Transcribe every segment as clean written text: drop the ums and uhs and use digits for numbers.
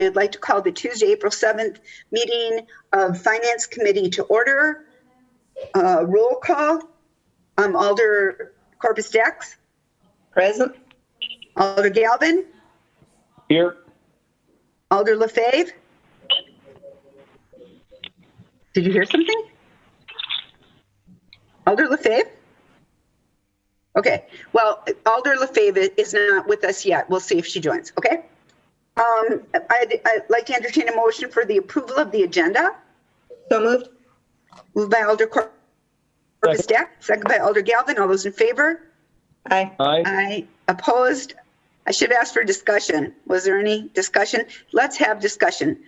I'd like to call the Tuesday, April 7th meeting of Finance Committee to order. Roll call. Alder Corpus Dax. Present. Alder Galvin. Here. Alder Lefebvre. Did you hear something? Alder Lefebvre? Okay, well, Alder Lefebvre is not with us yet. We'll see if she joins, okay? I'd like to entertain a motion for the approval of the agenda. So moved. Moved by Alder Corpus Dax, second by Alder Galvin. All those in favor? Aye. Aye. Aye. Opposed? I should ask for discussion. Was there any discussion? Let's have discussion.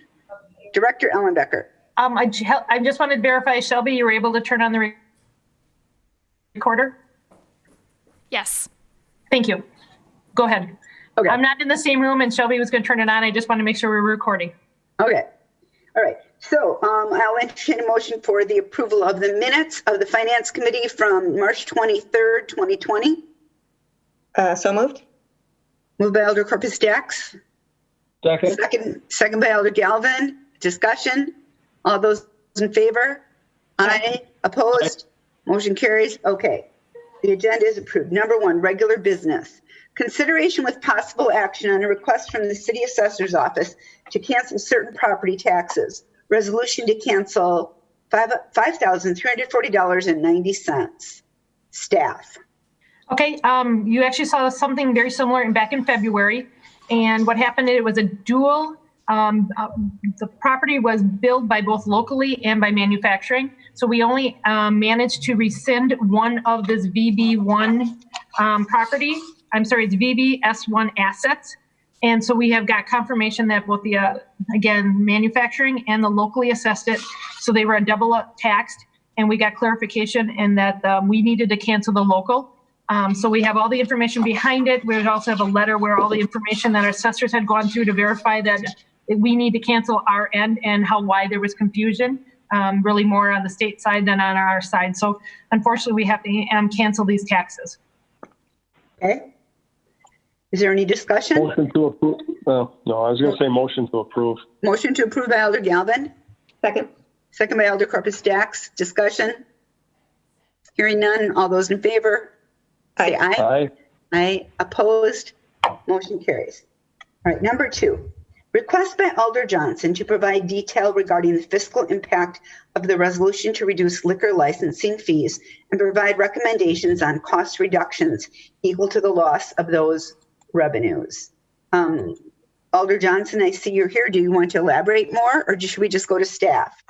Director Ellenbecker. I just wanted to verify, Shelby, you were able to turn on the recorder? Yes. Thank you. Go ahead. Okay. I'm not in the same room and Shelby was going to turn it on. I just want to make sure we're recording. Okay. All right. So I'll entertain a motion for the approval of the minutes of the Finance Committee from March 23rd, 2020. So moved. Moved by Alder Corpus Dax. Second. Second by Alder Galvin. Discussion. All those in favor? Aye. Opposed? Motion carries. Okay. The agenda is approved. Number 1, regular business. Consideration with possible action on a request from the City Assessor's Office to cancel certain property taxes. Resolution to cancel $5,340.90. Staff. Okay, you actually saw something very similar back in February. And what happened, it was a dual, the property was billed by both locally and by manufacturing. So we only managed to rescind one of this VB1 property. I'm sorry, it's VBS1 assets. And so we have got confirmation that both the, again, manufacturing and the locally assessed it. So they were double taxed, and we got clarification in that we needed to cancel the local. So we have all the information behind it. We also have a letter where all the information that our assessors had gone through to verify that we need to cancel our end and why there was confusion, really more on the state side than on our side. So unfortunately, we have to cancel these taxes. Okay. Is there any discussion? Motion to approve. No, I was going to say motion to approve. Motion to approve by Alder Galvin. Second. Second by Alder Corpus Dax. Discussion. Hearing none. All those in favor? Say aye. Aye. Aye. Opposed? Motion carries. All right, number 2. Request by Alder Johnson to provide detail regarding the fiscal impact of the resolution to reduce liquor licensing fees and provide recommendations on cost reductions equal to the loss of those revenues. Alder Johnson, I see you're here. Do you want to elaborate more, or should we just go to staff?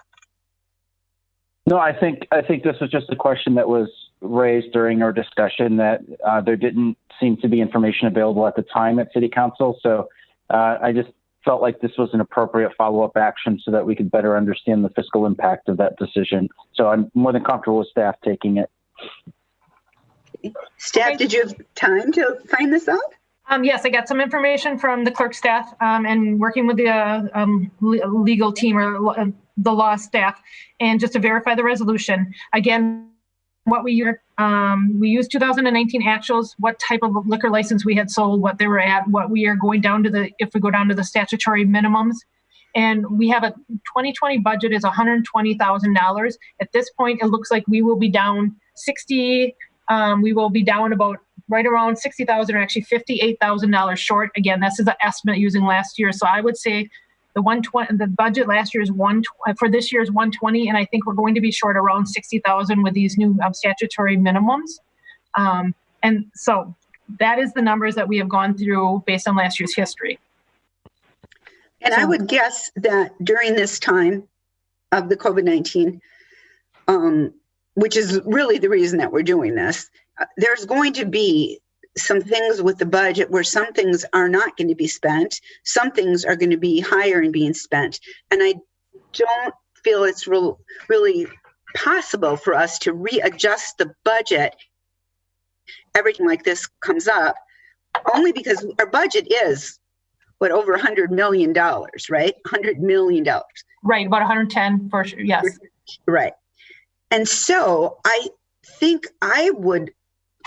No, I think this was just a question that was raised during our discussion that there didn't seem to be information available at the time at City Council. So I just felt like this was an appropriate follow-up action so that we could better understand the fiscal impact of that decision. So I'm more than comfortable with staff taking it. Staff, did you have time to find this out? Yes, I got some information from the clerk staff and working with the legal team or the law staff, and just to verify the resolution. Again, what we used 2019 actuals, what type of liquor license we had sold, what they were at, what we are going down to if we go down to the statutory minimums. And we have a 2020 budget is $120,000. At this point, it looks like we will be down 60. We will be down about right around 60,000, or actually $58,000 short. Again, this is an estimate using last year. So I would say the budget last year is for this year is 120, and I think we're going to be short around 60,000 with these new statutory minimums. And so that is the numbers that we have gone through based on last year's history. And I would guess that during this time of the COVID-19, which is really the reason that we're doing this, there's going to be some things with the budget where some things are not going to be spent. Some things are going to be higher and being spent. And I don't feel it's really possible for us to readjust the budget. Everything like this comes up, only because our budget is over $100 million, right? $100 million. Right, about 110 for sure, yes. Right. And so I would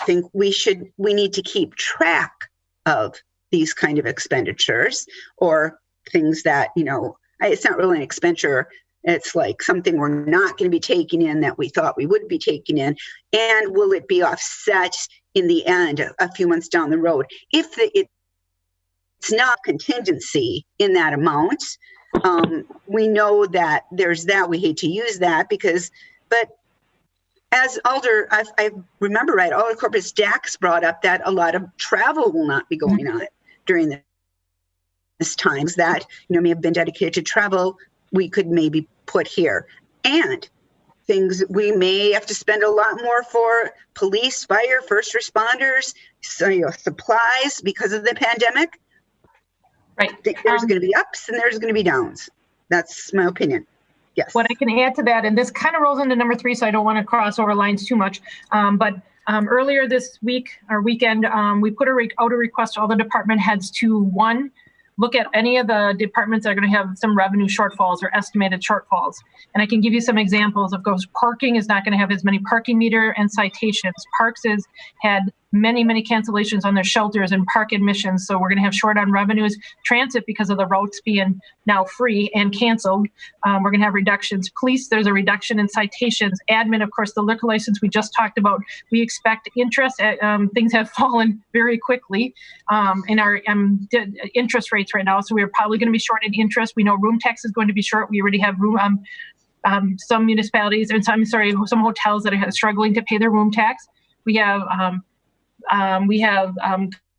think we need to keep track of these kind of expenditures, or things that, it's not really an expenditure. It's like something we're not going to be taking in that we thought we would be taking in. And will it be offset in the end a few months down the road? If it's not contingency in that amount, we know that there's that. We hate to use that but as Alder, I remember right, Alder Corpus Dax brought up that a lot of travel will not be going on during this times that, may have been dedicated to travel. We could maybe put here, and things we may have to spend a lot more for police, fire, first responders, supplies because of the pandemic. Right. There's going to be ups and there's going to be downs. That's my opinion. Yes. What I can add to that, and this kind of rolls into number 3, so I don't want to cross over lines too much. But earlier this week or weekend, we put out a request to all the department heads to, one, look at any of the departments that are going to have some revenue shortfalls or estimated shortfalls. And I can give you some examples of those. Parking is not going to have as many parking meter and citations. Parks has had many cancellations on their shelters and park admissions. So we're going to have short on revenues. Transit, because of the routes being now free and canceled, we're going to have reductions. Police, there's a reduction in citations. Admin, of course, the liquor license we just talked about. We expect interest. Things have fallen very quickly in our interest rates right now. So we're probably going to be short in interest. We know room tax is going to be short. We already have room. Some municipalities and some hotels that are struggling to pay their room tax. We have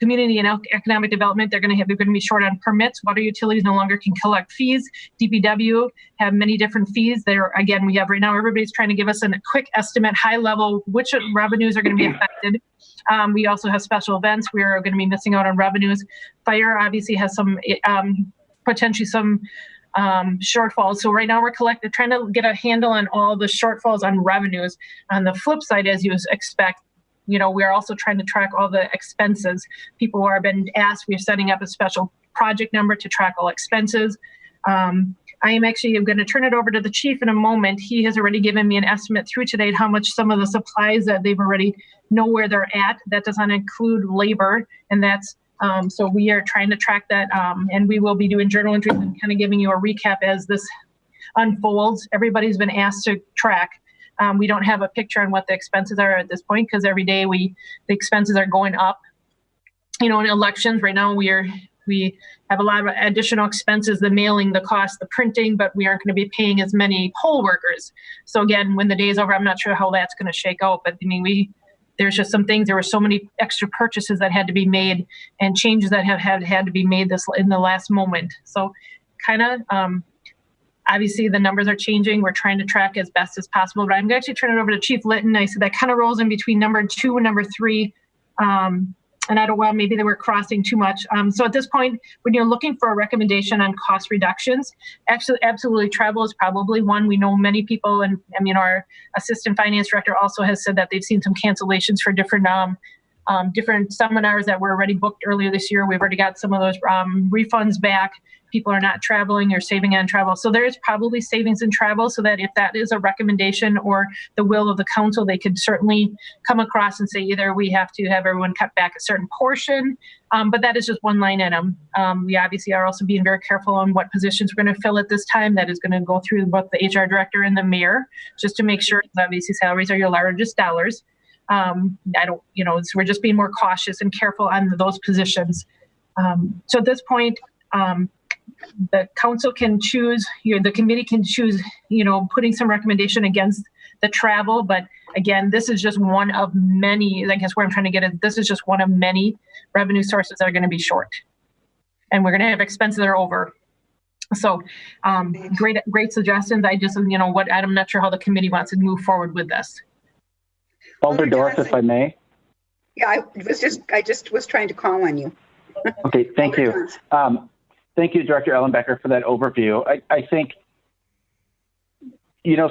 community and economic development. They're going to be short on permits. Water utilities no longer can collect fees. DPW have many different fees. Again, we have right now, everybody's trying to give us a quick estimate, high level, which revenues are going to be affected. We also have special events. We are going to be missing out on revenues. Fire obviously has some, potentially some shortfalls. So right now we're trying to get a handle on all the shortfalls on revenues. On the flip side, as you expect, we are also trying to track all the expenses. People who have been asked, we're setting up a special project number to track all expenses. I'm going to turn it over to the chief in a moment. He has already given me an estimate through today how much some of the supplies that they've already know where they're at. That does not include labor. And that's, so we are trying to track that. And we will be doing journal entries and kind of giving you a recap as this unfolds. Everybody's been asked to track. We don't have a picture on what the expenses are at this point because every day the expenses are going up. In elections right now we have a lot of additional expenses, the mailing, the cost, the printing, but we aren't going to be paying as many poll workers. So again, when the day is over, I'm not sure how that's going to shake out, but there's just some things. There were so many extra purchases that had to be made and changes that have had to be made in the last moment. So kind of, obviously, the numbers are changing. We're trying to track as best as possible, but I'm going to actually turn it over to Chief Litton. I said that kind of rolls in between number 2 and number 3. And I don't, maybe they were crossing too much. So at this point, when you're looking for a recommendation on cost reductions, actually, absolutely, travel is probably one. We know many people, and our assistant finance director also has said that they've seen some cancellations for different seminars that were already booked earlier this year. We've already got some of those refunds back. People are not traveling or saving on travel. So there is probably savings in travel, so that if that is a recommendation or the will of the council, they could certainly come across and say either we have to have everyone cut back a certain portion, but that is just one line item. We obviously are also being very careful on what positions we're going to fill at this time. That is going to go through both the HR director and the mayor, just to make sure, obviously salaries are your largest dollars. So we're just being more cautious and careful on those positions. So at this point, the council can choose, the committee can choose, putting some recommendation against the travel. But again, this is just one of many, I guess where I'm trying to get at, this is just one of many revenue sources that are going to be short. And we're going to have expenses that are over. So great suggestions. I just, I'm not sure how the committee wants to move forward with this. Alder Dorff, if I may. Yeah, I just was trying to call on you. Okay, thank you. Thank you, Director Ellenbecker, for that overview. I think,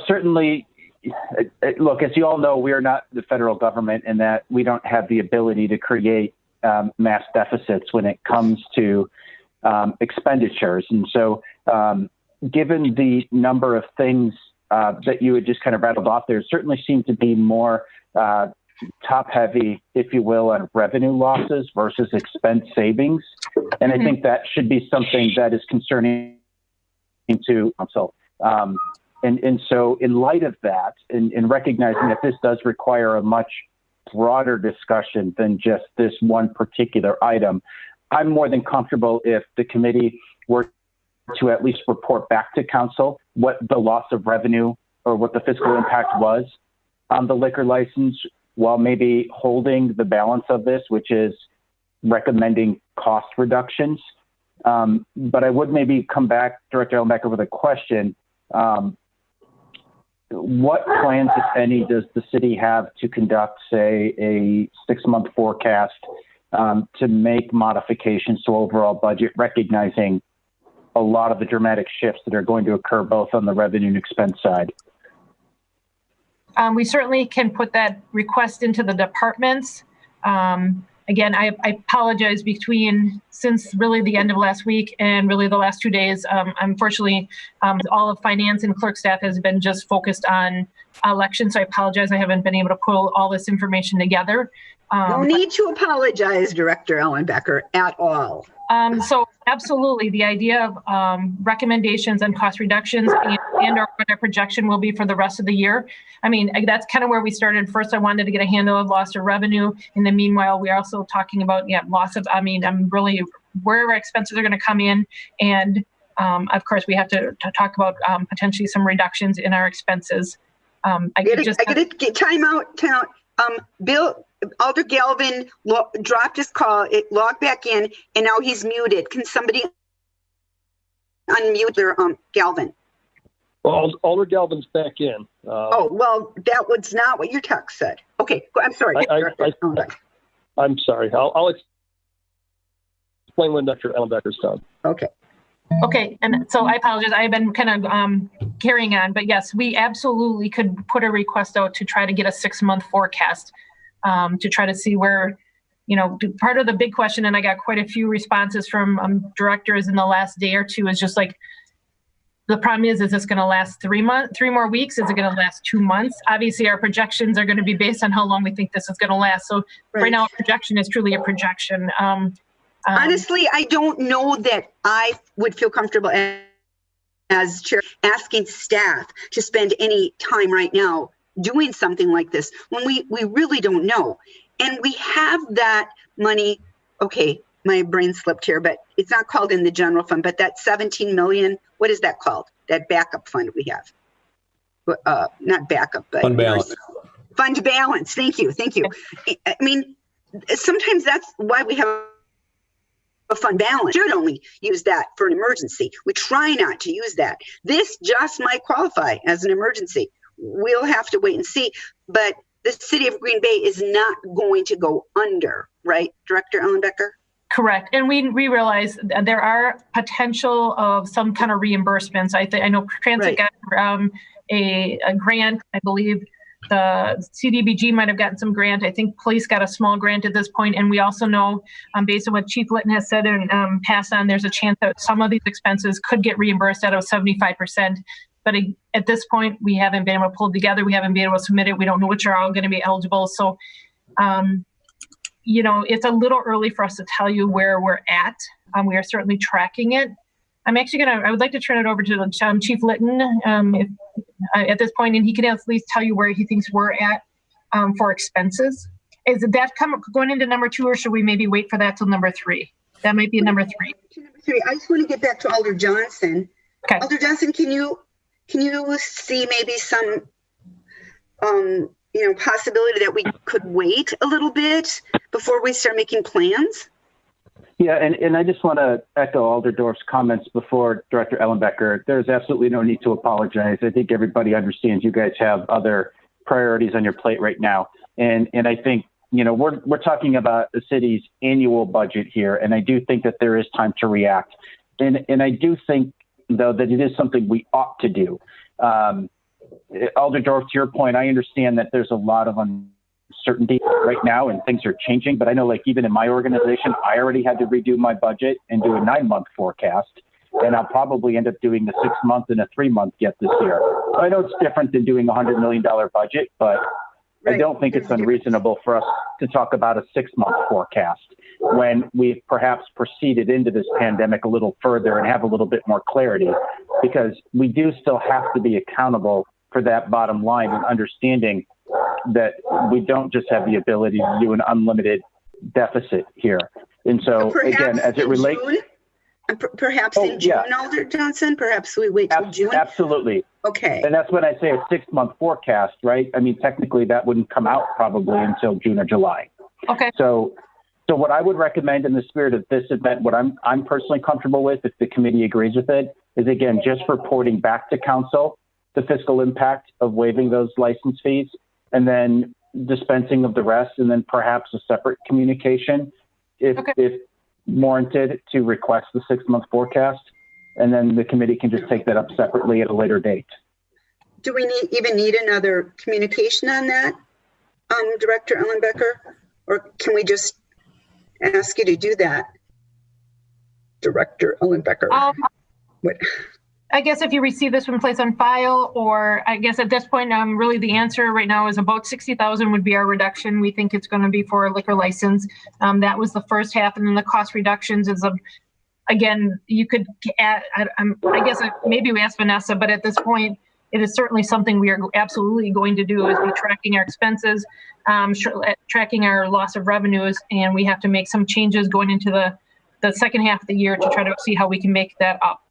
certainly, look, as you all know, we are not the federal government in that we don't have the ability to create mass deficits when it comes to expenditures. And so given the number of things that you had just kind of rattled off, there certainly seem to be more top heavy, if you will, on revenue losses versus expense savings. And I think that should be something that is concerning to council. And so in light of that, and recognizing that this does require a much broader discussion than just this one particular item, I'm more than comfortable if the committee were to at least report back to council what the loss of revenue or what the fiscal impact was on the liquor license, while maybe holding the balance of this, which is recommending cost reductions. But I would maybe come back, Director Ellenbecker, with a question. What plans, if any, does the city have to conduct, say, a 6-month forecast to make modifications to overall budget, recognizing a lot of the dramatic shifts that are going to occur both on the revenue and expense side? We certainly can put that request into the departments. Again, I apologize since really the end of last week and really the last 2 days. Unfortunately, all of finance and clerk staff has been just focused on elections. So I apologize. I haven't been able to pull all this information together. No need to apologize, Director Ellenbecker, at all. So absolutely, the idea of recommendations on cost reductions and or what our projection will be for the rest of the year. I mean, that's kind of where we started. First, I wanted to get a handle of loss of revenue. In the meanwhile, we're also talking about loss of, really where our expenses are going to come in. And of course, we have to talk about potentially some reductions in our expenses. Time out. Bill, Alder Galvin dropped his call, it logged back in, and now he's muted. Can somebody unmute their Galvin? Well, Alder Galvin's back in. Well, that was not what your text said. Okay, I'm sorry. I'm sorry. I'll explain when Dr. Ellenbecker's done. Okay, and so I apologize. I've been kind of carrying on, but yes, we absolutely could put a request out to try to get a 6-month forecast to try to see where, part of the big question, and I got quite a few responses from directors in the last day or two, is just like, the problem is this going to last 3 more weeks? Is it going to last 2 months? Obviously, our projections are going to be based on how long we think this is going to last. So right now, a projection is truly a projection. Honestly, I don't know that I would feel comfortable as chair asking staff to spend any time right now doing something like this when we really don't know. And we have that money. Okay, my brain slipped here, but it's not called in the general fund, but that 17 million, what is that called? That backup fund we have. Not backup, but fund balance. Fund balance. Thank you. I mean, sometimes that's why we have a fund balance. Should only use that for an emergency. We try not to use that. This just might qualify as an emergency. We'll have to wait and see. But the city of Green Bay is not going to go under, right, Director Ellenbecker? Correct. And we realize that there are potential of some kind of reimbursements. I know Transit got a grant, I believe. The CDBG might have gotten some grant. I think police got a small grant at this point. And we also know, based on what Chief Litton has said and passed on, there's a chance that some of these expenses could get reimbursed out of 75%. But at this point, we haven't been able to pull it together. We haven't been able to submit it. We don't know which are all going to be eligible. So, it's a little early for us to tell you where we're at. We are certainly tracking it. I would like to turn it over to Chief Litton at this point, and he can at least tell you where he thinks we're at for expenses. Is that going into number 2, or should we maybe wait for that till number 3? That might be number 3. Number 3. I just want to get back to Alder Johnson. Okay. Alder Johnson, can you see maybe some possibility that we could wait a little bit before we start making plans? Yeah, and I just want to echo Alderdorf's comments before Director Ellenbecker. There's absolutely no need to apologize. I think everybody understands you guys have other priorities on your plate right now. And I think, we're talking about the city's annual budget here, and I do think that there is time to react. And I do think, though, that it is something we ought to do. Alderdorf, to your point, I understand that there's a lot of uncertainty right now and things are changing, but I know, like, even in my organization, I already had to redo my budget and do a 9-month forecast, and I'll probably end up doing the 6-month and a 3-month yet this year. I know it's different than doing a $100 million budget, but I don't think it's unreasonable for us to talk about a 6-month forecast when we've perhaps proceeded into this pandemic a little further and have a little bit more clarity, because we do still have to be accountable for that bottom line and understanding that we don't just have the ability to do an unlimited deficit here. And so again, as it relates, perhaps in June, Alder Johnson, perhaps we wait till June. Absolutely. Okay. And that's when I say a 6-month forecast, right? I mean, technically that wouldn't come out probably until June or July. Okay. So what I would recommend in the spirit of this event, what I'm personally comfortable with, if the committee agrees with it, is again, just reporting back to council the fiscal impact of waiving those license fees, and then dispensing of the rest, and then perhaps a separate communication if warranted to request the 6-month forecast. And then the committee can just take that up separately at a later date. Do we even need another communication on that, Director Ellenbecker? Or can we just ask you to do that, Director Ellenbecker? What? I guess if you receive this one place on file, or I guess at this point, really the answer right now is about 60,000 would be our reduction. We think it's going to be for a liquor license. That was the first half, and then the cost reductions is again, you could add, I guess maybe we ask Vanessa, but at this point, it is certainly something we are absolutely going to do, is be tracking our expenses, tracking our loss of revenues, and we have to make some changes going into the second half of the year to try to see how we can make that up.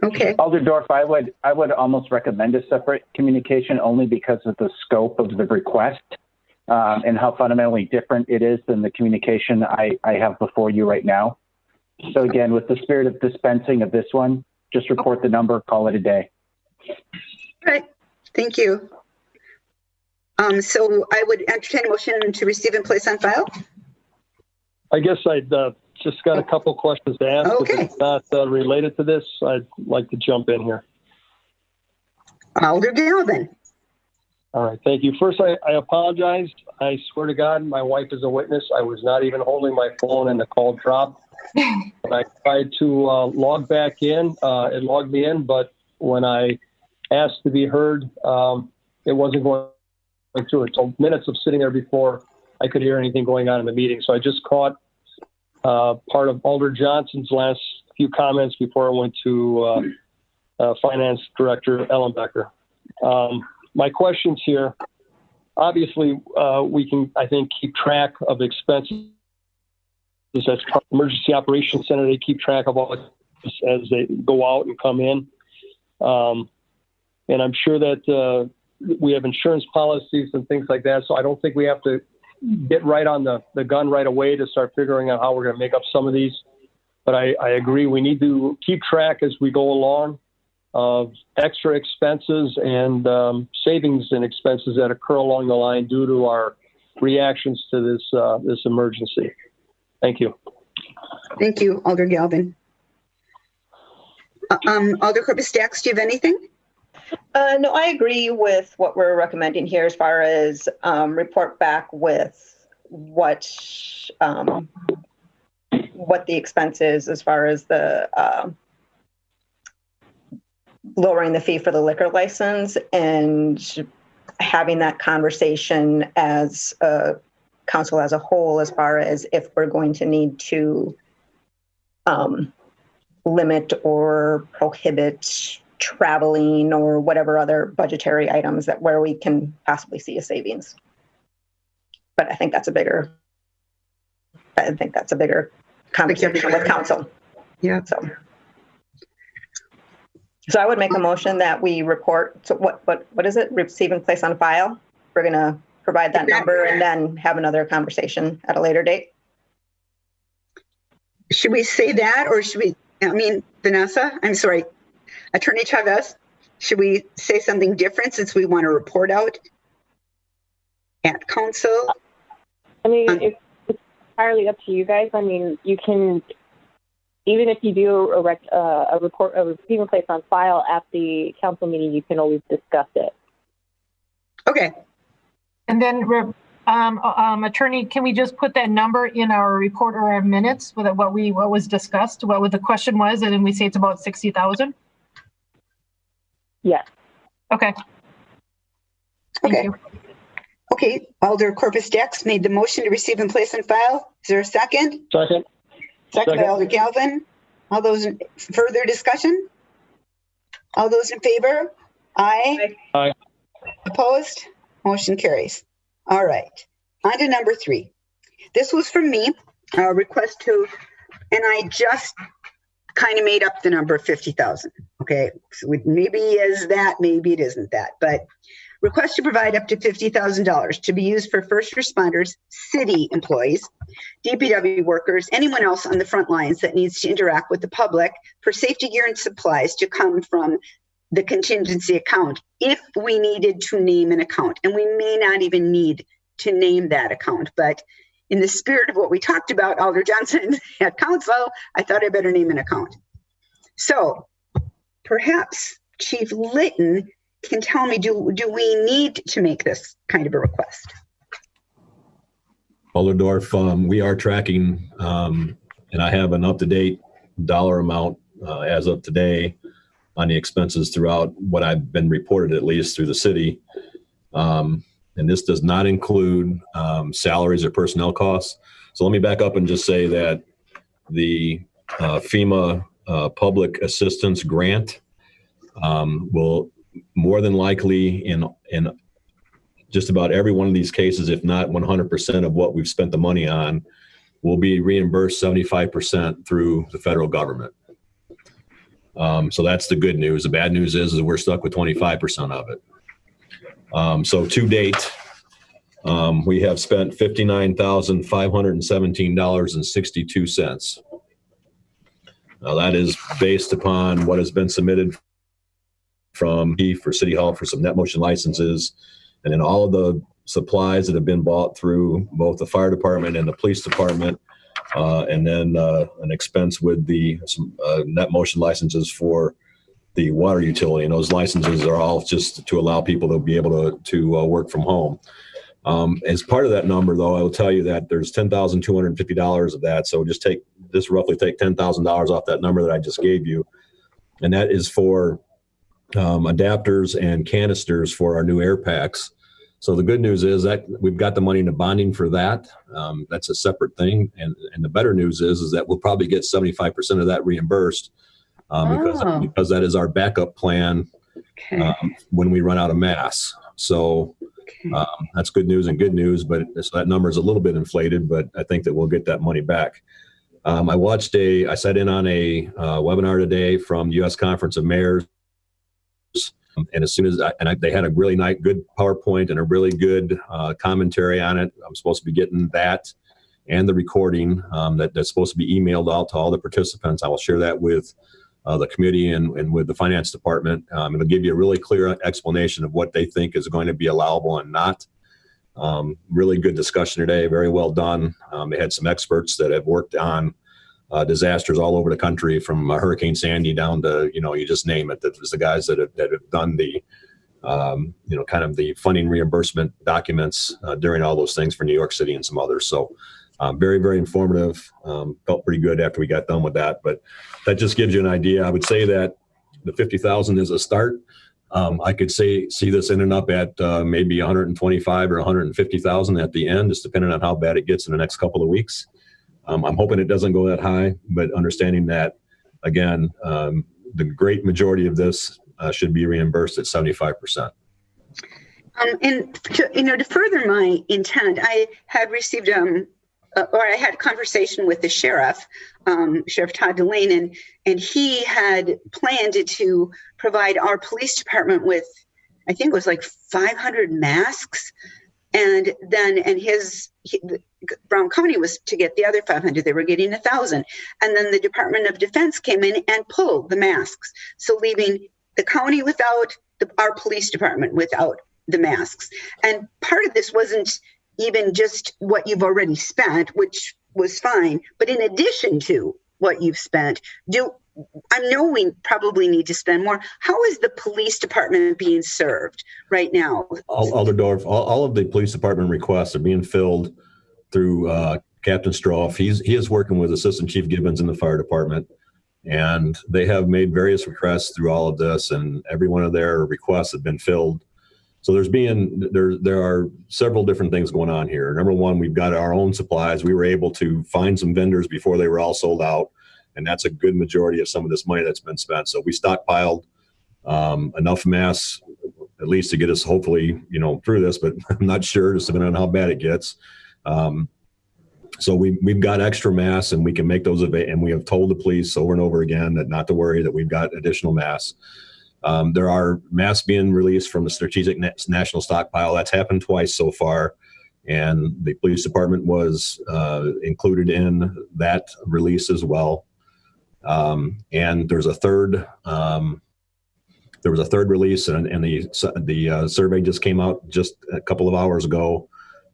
Okay. Alder Dorf, I would almost recommend a separate communication only because of the scope of the request and how fundamentally different it is than the communication I have before you right now. So again, with the spirit of dispensing of this one, just report the number, call it a day. All right. Thank you. So I would entertain a motion to receive and place on file. I guess I'd just got a couple questions to ask. Okay. If it's not related to this, I'd like to jump in here. Alder Galvin. All right, thank you. First, I apologize. I swear to God, my wife is a witness. I was not even holding my phone and the call dropped. When I tried to log back in, it logged me in, but when I asked to be heard, it wasn't going through it. So minutes of sitting there before I could hear anything going on in the meeting. So I just caught part of Alder Johnson's last few comments before I went to Finance Director Ellenbecker. My questions here, obviously, we can, I think, keep track of expenses. That's Emergency Operations Center. They keep track of all this as they go out and come in. And I'm sure that we have insurance policies and things like that. So I don't think we have to get right on the gun right away to start figuring out how we're going to make up some of these. But I agree, we need to keep track as we go along of extra expenses and savings and expenses that occur along the line due to our reactions to this emergency. Thank you. Thank you, Alder Galvin. Alder Corpus Dax, do you have anything? No, I agree with what we're recommending here as far as report back with what the expense is as far as the lowering the fee for the liquor license, and having that conversation as a council as a whole as far as if we're going to need to limit or prohibit traveling or whatever other budgetary items that where we can possibly see a savings. But I think that's a bigger conversation with council. Yeah. So I would make a motion that we report. So what is it? Receive and place on file. We're going to provide that number and then have another conversation at a later date. Should we say that, or should we, Vanessa, I'm sorry, Attorney Chavez, should we say something different since we want to report out at council? I mean, it's entirely up to you guys. I mean, you can, even if you do a report, a receive and place on file at the council meeting, you can always discuss it. Okay. And then, Attorney, can we just put that number in our report or our minutes with what was discussed, what the question was, and then we say it's about 60,000? Yes. Okay. Thank Okay. you. Okay, Alder Corpus Dex made the motion to receive and place on file. Is there a second? Second. Second by Second. Alder Galvin. All those in further discussion? All those in favor? Aye. Aye. Opposed? Motion carries. All right. On to number 3. This was from me, a request to, and I just kind of made up the number 50,000. Okay. So maybe is that, maybe it isn't that, but request to provide up to $50,000 to be used for first responders, city employees, DPW workers, anyone else on the front lines that needs to interact with the public for safety gear and supplies to come from the contingency account if we needed to name an account. And we may not even need to name that account, but in the spirit of what we talked about, Alder Johnson at council, I thought I better name an account. So perhaps Chief Litton can tell me, do we need to make this kind of a request? Alderdorf, we are tracking, and I have an up-to-date dollar amount as of today on the expenses throughout what I've been reported, at least through the city. And this does not include salaries or personnel costs. So let me back up and just say that the FEMA public assistance grant will more than likely in just about every one of these cases, if not 100% of what we've spent the money on, will be reimbursed 75% through the federal government. So that's the good news. The bad news is we're stuck with 25% of it. So to date, we have spent $59,517.62. Now that is based upon what has been submitted from for City Hall for some net motion licenses, and then all of the supplies that have been bought through both the fire department and the police department, and then an expense with the net motion licenses for the water utility. And those licenses are all just to allow people to be able to work from home. As part of that number, though, I will tell you that there's $10,250 of that. So just roughly take $10,000 off that number that I just gave you. And that is for adapters and canisters for our new air packs. So the good news is that we've got the money in the bonding for that. That's a separate thing. And the better news is that we'll probably get 75% of that reimbursed because that is our backup plan when we run out of mass. So that's good news and good news, but so that number is a little bit inflated, but I think that we'll get that money back. I sat in on a webinar today from the U.S. Conference of Mayors. And as soon as they had a really nice, good PowerPoint and a really good commentary on it. I'm supposed to be getting that and the recording that's supposed to be emailed out to all the participants. I will share that with the committee and with the finance department. It'll give you a really clear explanation of what they think is going to be allowable and not. Really good discussion today. Very well done. They had some experts that have worked on disasters all over the country, from Hurricane Sandy down to, you just name it. That was the guys that have done the, kind of the funding reimbursement documents during all those things for New York City and some others. So very, very informative. Felt pretty good after we got done with that. But that just gives you an idea. I would say that the 50,000 is a start. I could see this ending up at maybe 125 or 150,000 at the end, just depending on how bad it gets in the next couple of weeks. I'm hoping it doesn't go that high, but understanding that, again, the great majority of this should be reimbursed at 75%. And to further my intent, I had received I had a conversation with the sheriff, Sheriff Todd Delane, and he had planned to provide our police department with, I think it was like 500 masks. And then, Brown County was to get the other 500. They were getting 1,000. And then the Department of Defense came in and pulled the masks. So leaving the county without, our police department without the masks. And part of this wasn't even just what you've already spent, which was fine. But in addition to what you've spent, I know we probably need to spend more. How is the police department being served right now? Alderdorf, all of the police department requests are being filled through Captain Stroff. He is working with Assistant Chief Gibbons in the fire department, and they have made various requests through all of this, and every one of their requests have been filled So there are several different things going on here. Number one, we've got our own supplies. We were able to find some vendors before they were all sold out, and that's a good majority of some of this money that's been spent. So we stockpiled enough masks, at least to get us hopefully, through this, but I'm not sure, just depending on how bad it gets. So we've got extra masks, and we can make those available. And we have told the police over and over again that not to worry, that we've got additional masks. There are masks being released from the Strategic National Stockpile. That's happened twice so far, and the police department was included in that release as well. And there's a third. There was a third release, and the survey just came out just a couple of hours ago.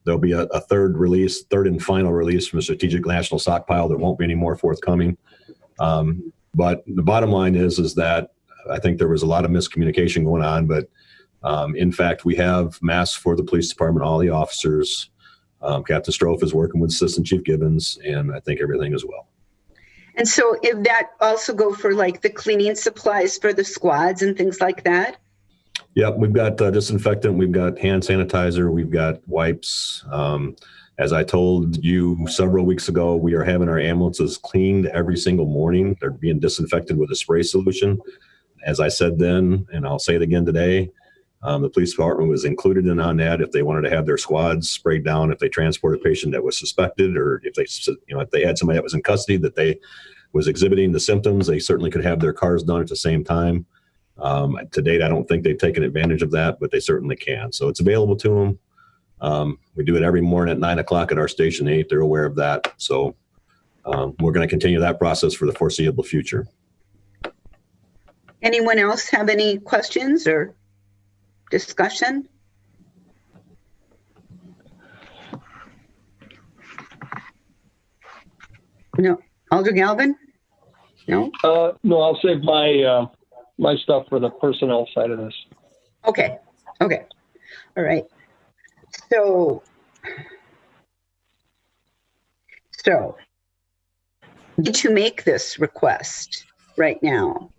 There'll be a third and final release from the Strategic National Stockpile. There won't be any more forthcoming. But the bottom line is that I think there was a lot of miscommunication going on. But in fact, we have masks for the police department, all the officers. Captain Strofe is working with Assistant Chief Gibbons, and I think everything is well. And so if that also go for like the cleaning supplies for the squads and things like that? Yep, we've got disinfectant, we've got hand sanitizer, we've got wipes. As I told you several weeks ago, we are having our ambulances cleaned every single morning. They're being disinfected with a spray solution. As I said then, and I'll say it again today, the police department was included in on that if they wanted to have their squads sprayed down, if they transport a patient that was suspected, or if they had somebody that was in custody that they was exhibiting the symptoms, they certainly could have their cars done at the same time. To date, I don't think they've taken advantage of that, but they certainly can. So it's available to them. We do it every morning at 9 o'clock at our Station 8. They're aware of that. So we're going to continue that process for the foreseeable future. Anyone else have any questions or discussion? No. Alder Galvin? No? No, I'll save my stuff for the personnel side of this. Okay. All right. So to make this request right now,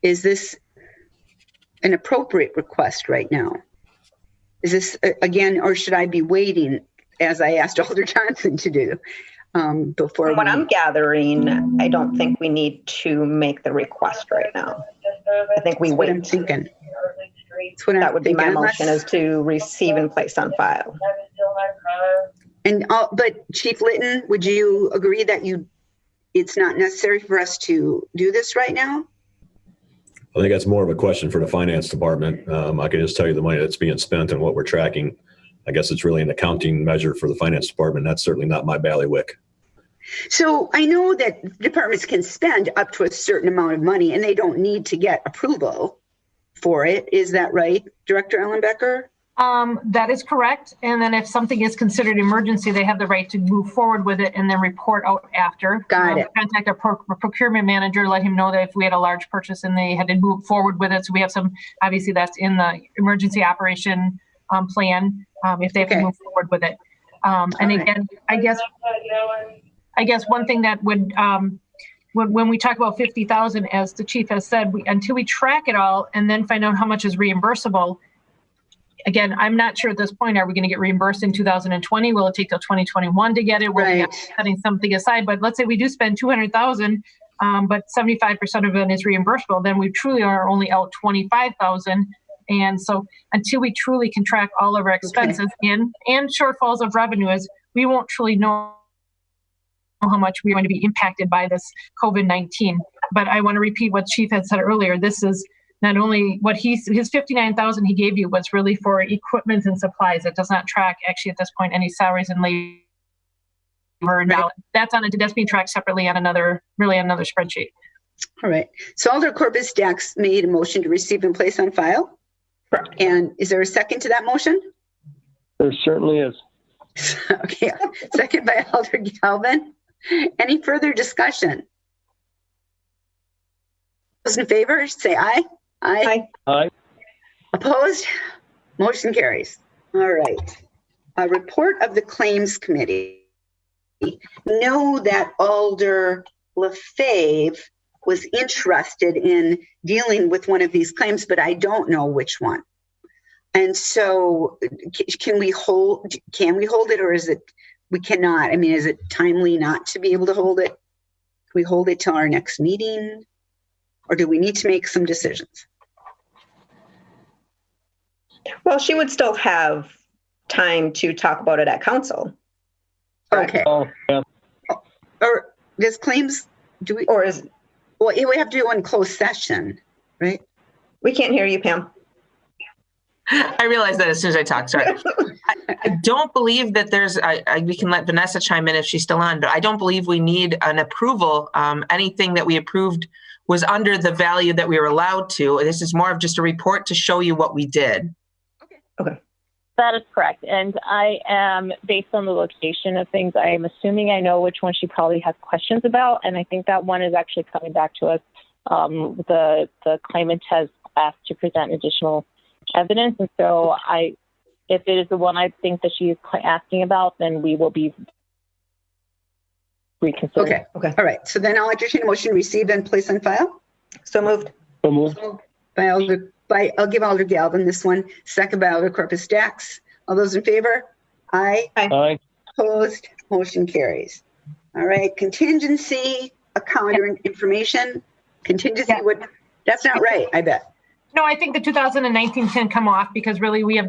is this an appropriate request right now? Is this, again, or should I be waiting, as I asked Alder Johnson to do, before? From what I'm gathering, I don't think we need to make the request right now. I think we wait. I'm thinking. That would be my motion, is to receive and place on file. But Chief Litton, would you agree that it's not necessary for us to do this right now? I think that's more of a question for the finance department. I can just tell you the money that's being spent and what we're tracking. I guess it's really an accounting measure for the finance department. That's certainly not my bailiwick. So I know that departments can spend up to a certain amount of money and they don't need to get approval for it. Is that right, Director Ellenbecker? That is correct. And then if something is considered emergency, they have the right to move forward with it and then report out after. Got it. Contact our procurement manager, let him know that if we had a large purchase and they had to move forward with it. So we have some, obviously that's in the emergency operation plan, if they have to move forward with it. And again, I guess one thing that would, when we talk about 50,000, as the chief has said, until we track it all and then find out how much is reimbursable. Again, I'm not sure at this point, are we going to get reimbursed in 2020? Will it take till 2021 to get it? We'll be setting something aside, but let's say we do spend 200,000, but 75% of it is reimbursable. Then we truly are only out 25,000. And so until we truly can track all of our expenses and shortfalls of revenue, as we won't truly know how much we're going to be impacted by this COVID-19. But I want to repeat what Chief had said earlier. This is not only what his 59,000 he gave you was really for equipment and supplies. It does not track actually at this point any salaries and labor. Now that's being tracked separately on another spreadsheet. All right. So Alder Corpus Dax made a motion to receive and place on file. Correct. And is there a second to that motion? There certainly is. Okay. Second by Alder Galvin. Any further discussion? Those in favor, say aye. Aye. Aye. Opposed? Motion carries. All right. A report of the Claims Committee. Know that Alder LaFave was interested in dealing with one of these claims, but I don't know which one. And so can we hold it, or is it, we cannot? I mean, is it timely not to be able to hold it? Can we hold it till our next meeting? Or do we need to make some decisions? Well, she would still have time to talk about it at council. Okay. Oh, yeah. Or does claims, do we, Or is, well, we have to do one closed session, right? we can't hear you, Pam. I realized that as soon as I talked. Sorry. I don't believe that there's, we can let Vanessa chime in if she's still on, but I don't believe we need an approval. Anything that we approved was under the value that we were allowed to. This is more of just a report to show you what we did. Okay. That is correct. And I am, based on the location of things, I am assuming I know which one she probably has questions about. And I think that one is actually coming back to us. The claimant has asked to present additional evidence. And so if it is the one I think that she is asking about, then we will be reconsidering. Okay. All right. So then I'll entertain a motion to receive and place on file. So moved. So moved. I'll give Alder Galvin this one. Second by Alder Corpus Dax. All those in favor? Aye. Aye. Opposed? Motion carries. All right. Contingency account information. Contingency that's not right, I bet. No, I think the 2019 can come off because really we have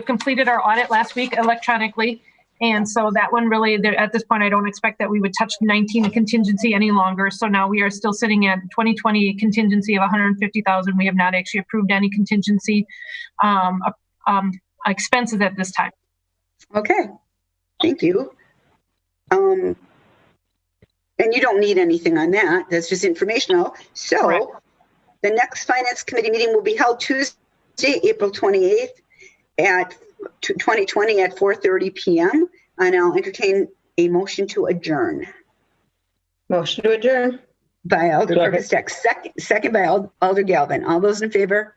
completed our audit last week electronically. And so that one really, at this point, I don't expect that we would touch 19 contingency any longer. So now we are still sitting at 2020 contingency of 150,000. We have not actually approved any contingency expenses at this time. Okay. Thank you. And you don't need anything on that. That's just informational. So Correct. The next Finance Committee meeting will be held Tuesday, April 28th at 2020 at 4:30 p.m. And I'll entertain a motion to adjourn. Motion to adjourn. By Alder Corpus Dax. Second by Alder Galvin. All those in favor?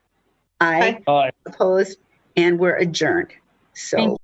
Aye. Aye. Opposed? And we're adjourned. So